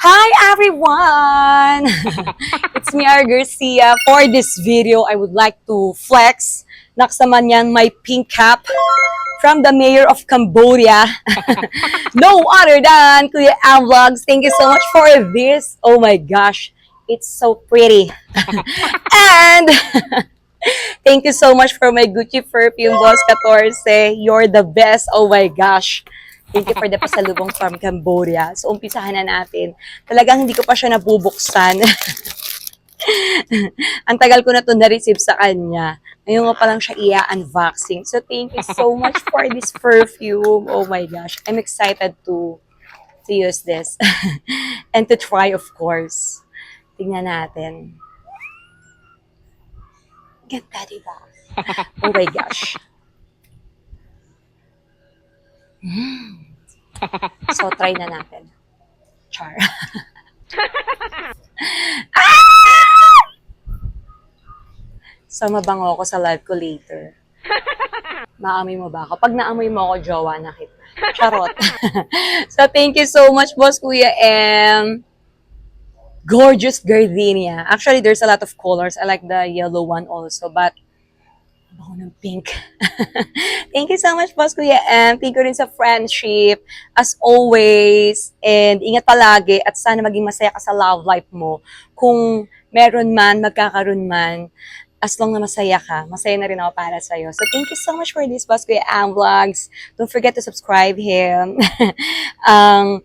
Hi everyone! It's me, R. Garcia. For this video, I would like to flex nakasama niyan my pink cap from the mayor of Cambodia. No other than Kuya Am Vlogs. Thank you so much for this. Oh my gosh, it's so pretty. And thank you so much for my Gucci perfume, Boss 14. You're the best. Oh my gosh. Thank you for the pasalubong from Cambodia. So, umpisahan na natin. Talagang hindi ko pa siya nabubuksan. Ang tagal ko na ito na-receive sa kanya. Ngayon nga pa lang siya i-unboxing. So, thank you so much for this perfume. Oh my gosh. I'm excited to use this. And to try, of course. Tingnan natin. Ganda, diba? Oh my gosh. So, try na natin. Char. So, mabango ako sa live ko later. Maamoy mo ba ako? Pag naamoy mo ako, jowa na kita. Charot. So, thank you so much, Boss Kuya M. Gorgeous gardenia. Actually, there's a lot of colors. I like the yellow one also, but ako ng pink. Thank you so much, Boss Kuya M. Thank you rin sa friendship. As always. And ingat palagi. At sana maging masaya ka sa love life mo. Kung meron man, magkakaroon man, as long na masaya ka, masaya na rin ako para sa'yo. So, thank you so much for this, Boss Kuya Am Vlogs. Don't forget to subscribe him. Ang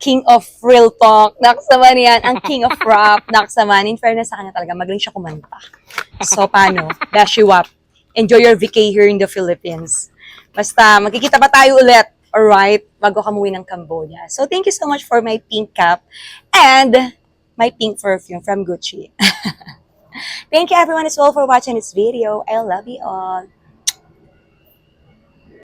King of Real Talk, nakasama niyan. Ang King of Rap, nakasama. In fairness sa kanya talaga, magaling siya kumanta. So, paano? Dash you up. Enjoy your vacay here in the Philippines. Basta, magkikita pa tayo ulit, alright? Bago ka umuwi ng Cambodia. So, thank you so much for my pink cap and my pink perfume from Gucci. Thank you everyone as well for watching this video. I love you all.